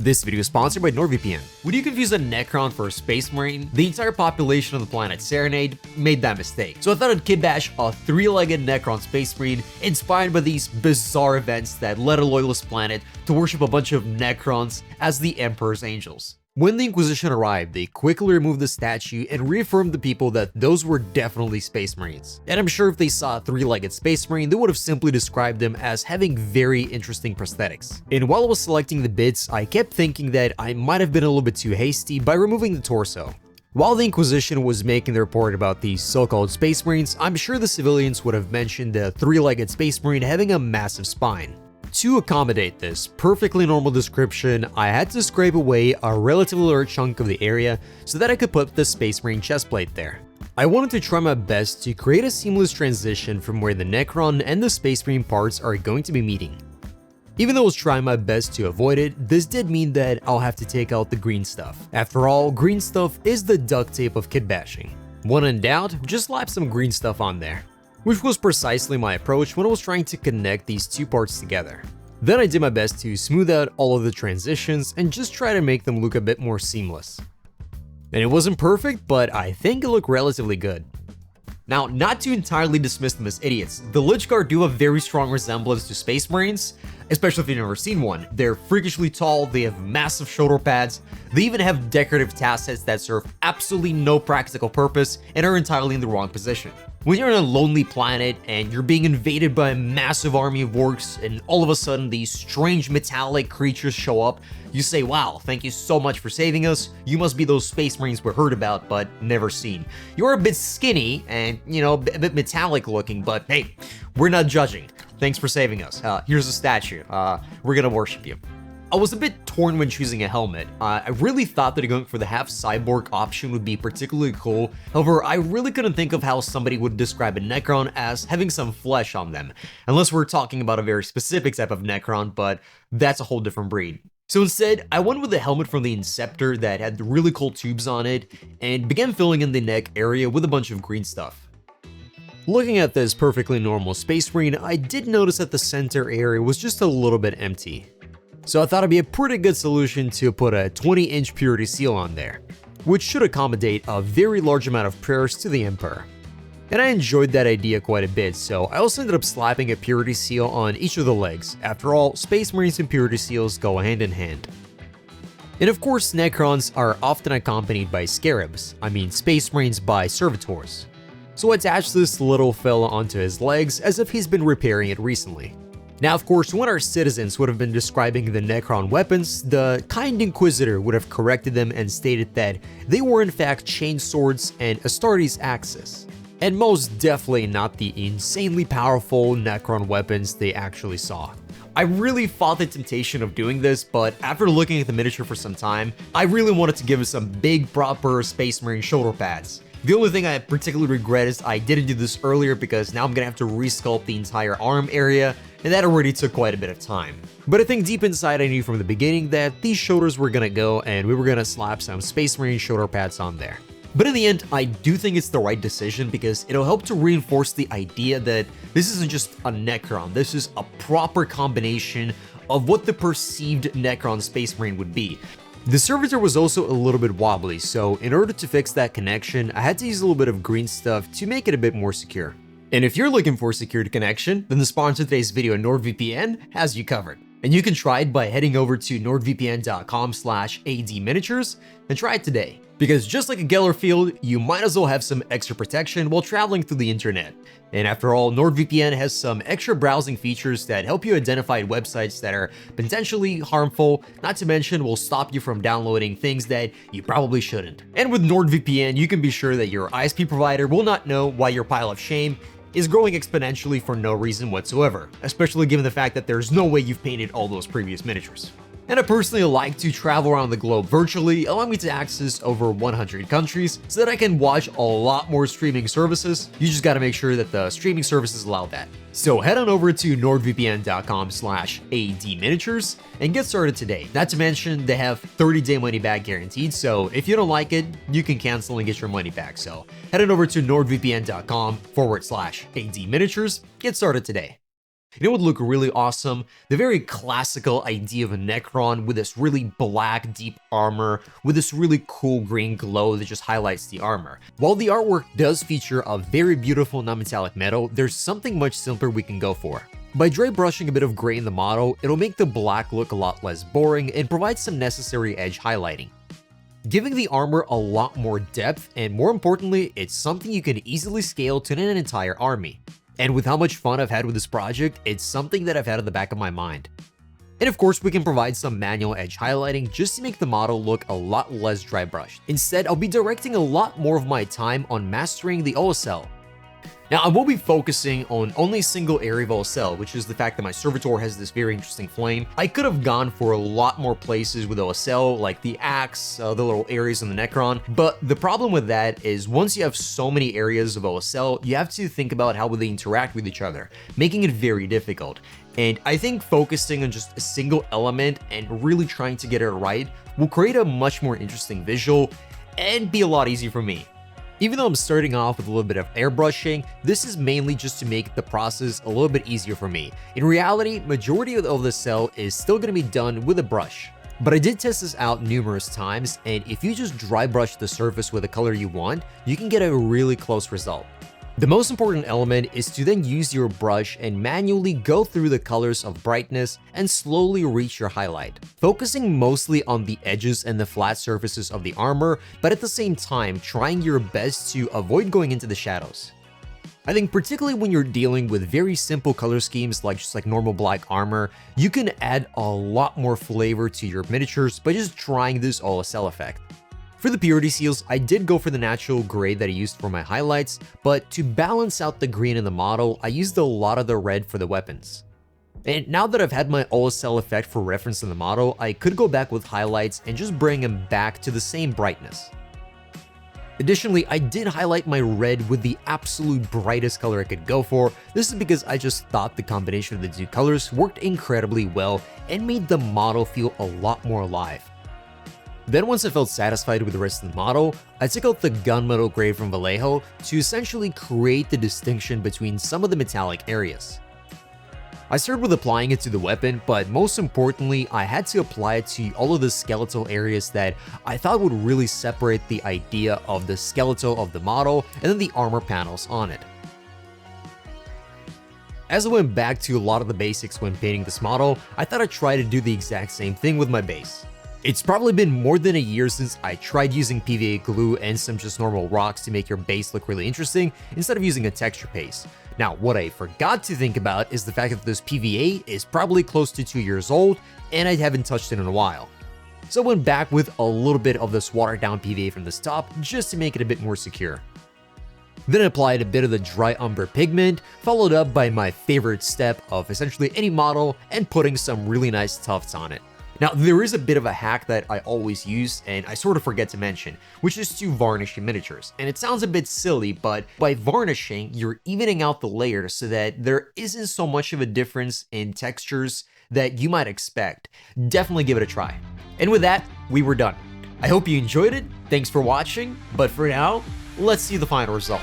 This video is sponsored by NordVPN. Would you confuse a Necron for a Space Marine? The entire population of the planet Serenade made that mistake. So I thought I'd kitbash a three-legged Necron Space Marine inspired by these bizarre events that led a loyalist planet to worship a bunch of Necrons as the Emperor's angels. When the Inquisition arrived, they quickly removed the statue and reaffirmed the people that those were definitely Space Marines. And I'm sure if they saw a three-legged Space Marine, they would have simply described them as having very interesting prosthetics. And while I was selecting the bits, I kept thinking that I might have been a little bit too hasty by removing the torso. While the Inquisition was making the report about these so-called Space Marines, I'm sure the civilians would have mentioned the three-legged Space Marine having a massive spine. To accommodate this perfectly normal description, I had to scrape away a relatively large chunk of the area so that I could put the Space Marine chestplate there. I wanted to try my best to create a seamless transition from where the Necron and the Space Marine parts are going to be meeting. Even though I was trying my best to avoid it, this did mean that I'll have to take out the green stuff. After all, green stuff is the duct tape of kitbashing. When in doubt, just slap some green stuff on there. Which was precisely my approach when I was trying to connect these two parts together. Then I did my best to smooth out all of the transitions and just try to make them look a bit more seamless. And it wasn't perfect, but I think it looked relatively good. Now, not to entirely dismiss them as idiots, the Lich Guard do have very strong resemblance to Space Marines, especially if you've never seen one. They're freakishly tall, they have massive shoulder pads, they even have decorative tassets that serve absolutely no practical purpose and are entirely in the wrong position. When you're on a lonely planet and you're being invaded by a massive army of orcs and all of a sudden these strange metallic creatures show up, you say, wow, thank you so much for saving us. You must be those Space Marines we heard about but never seen. You're a bit skinny and, a bit metallic looking, but hey, we're not judging. Thanks for saving us. Here's a statue. We're gonna worship you. I was a bit torn when choosing a helmet. I really thought that going for the half cyborg option would be particularly cool. However, I really couldn't think of how somebody would describe a Necron as having some flesh on them. Unless we're talking about a very specific type of Necron, but that's a whole different breed. So instead, I went with a helmet from the Inceptor that had really cool tubes on it and began filling in the neck area with a bunch of green stuff. Looking at this perfectly normal Space Marine, I did notice that the center area was just a little bit empty. So I thought it'd be a pretty good solution to put a 20-inch purity seal on there, which should accommodate a very large amount of prayers to the Emperor. And I enjoyed that idea quite a bit, so I also ended up slapping a purity seal on each of the legs. After all, Space Marines and purity seals go hand in hand. And of course, Necrons are often accompanied by scarabs, Space Marines by servitors. So I attached this little fella onto his legs as if he's been repairing it recently. Now, of course, when our citizens would have been describing the Necron weapons, the kind Inquisitor would have corrected them and stated that they were in fact chain swords and Astartes axes, and most definitely not the insanely powerful Necron weapons they actually saw. I really fought the temptation of doing this, but after looking at the miniature for some time, I really wanted to give it some big proper Space Marine shoulder pads. The only thing I particularly regret is I didn't do this earlier because now I'm gonna have to resculpt the entire arm area, and that already took quite a bit of time. But I think deep inside I knew from the beginning that these shoulders were gonna go and we were gonna slap some Space Marine shoulder pads on there. But in the end, I do think it's the right decision because it'll help to reinforce the idea that this isn't just a Necron, this is a proper combination of what the perceived Necron Space Marine would be. The servitor was also a little bit wobbly, so in order to fix that connection, I had to use a little bit of green stuff to make it a bit more secure. And if you're looking for a secured connection, then the sponsor of today's video, NordVPN, has you covered. And you can try it by heading over to nordvpn.com/adminiatures and try it today. Because just like a Geller field, you might as well have some extra protection while traveling through the internet. And after all, NordVPN has some extra browsing features that help you identify websites that are potentially harmful, not to mention will stop you from downloading things that you probably shouldn't. And with NordVPN, you can be sure that your ISP provider will not know why your pile of shame is growing exponentially for no reason whatsoever, especially given the fact that there's no way you've painted all those previous miniatures. And I personally like to travel around the globe virtually, allowing me to access over 100 countries so that I can watch a lot more streaming services. You just gotta make sure that the streaming services allow that. So head on over to nordvpn.com/adminiatures and get started today. Not to mention they have 30-day money back guaranteed, so if you don't like it, you can cancel and get your money back. So head on over to nordvpn.com/adminiatures, get started today. It would look really awesome. The very classical idea of a Necron with this really black, deep armor, with this really cool green glow that just highlights the armor. While the artwork does feature a very beautiful non-metallic metal, there's something much simpler we can go for. By dry brushing a bit of gray in the model, it'll make the black look a lot less boring and provide some necessary edge highlighting, giving the armor a lot more depth, and more importantly, it's something you can easily scale to an entire army. And with how much fun I've had with this project, it's something that I've had at the back of my mind. And of course, we can provide some manual edge highlighting just to make the model look a lot less dry brushed. Instead, I'll be directing a lot more of my time on mastering the OSL. Now, I will be focusing on only a single area of OSL, which is the fact that my servitor has this very interesting flame. I could have gone for a lot more places with OSL, like the axe, the little areas in the Necron, but the problem with that is once you have so many areas of OSL, you have to think about how they interact with each other, making it very difficult. And I think focusing on just a single element and really trying to get it right will create a much more interesting visual and be a lot easier for me. Even though I'm starting off with a little bit of airbrushing, this is mainly just to make the process a little bit easier for me. In reality, majority of the cell is still going to be done with a brush. But I did test this out numerous times, and if you just dry brush the surface with the color you want, you can get a really close result. The most important element is to then use your brush and manually go through the colors of brightness and slowly reach your highlight, focusing mostly on the edges and the flat surfaces of the armor, but at the same time trying your best to avoid going into the shadows. I think particularly when you're dealing with very simple color schemes like just like normal black armor, you can add a lot more flavor to your miniatures by just trying this OSL effect. For the purity seals, I did go for the natural gray that I used for my highlights, but to balance out the green in the model, I used a lot of the red for the weapons. And now that I've had my OSL effect for reference in the model, I could go back with highlights and just bring them back to the same brightness. Additionally, I did highlight my red with the absolute brightest color I could go for. This is because I just thought the combination of the two colors worked incredibly well and made the model feel a lot more alive. Then once I felt satisfied with the rest of the model, I took out the gunmetal gray from Vallejo to essentially create the distinction between some of the metallic areas. I started with applying it to the weapon, but most importantly, I had to apply it to all of the skeletal areas that I thought would really separate the idea of the skeletal of the model and then the armor panels on it. As I went back to a lot of the basics when painting this model, I thought I'd try to do the exact same thing with my base. It's probably been more than a year since I tried using PVA glue and some just normal rocks to make your base look really interesting instead of using a texture paste. Now, what I forgot to think about is the fact that this PVA is probably close to 2 years old and I haven't touched it in a while. So I went back with a little bit of this watered down PVA from this top just to make it a bit more secure. Then I applied a bit of the dry umber pigment, followed up by my favorite step of essentially any model and putting some really nice tufts on it. Now, there is a bit of a hack that I always use and I sort of forget to mention, which is to varnish your miniatures. And it sounds a bit silly, but by varnishing, you're evening out the layers so that there isn't so much of a difference in textures that you might expect. Definitely give it a try. And with that, we were done. I hope you enjoyed it. Thanks for watching, but for now, let's see the final result.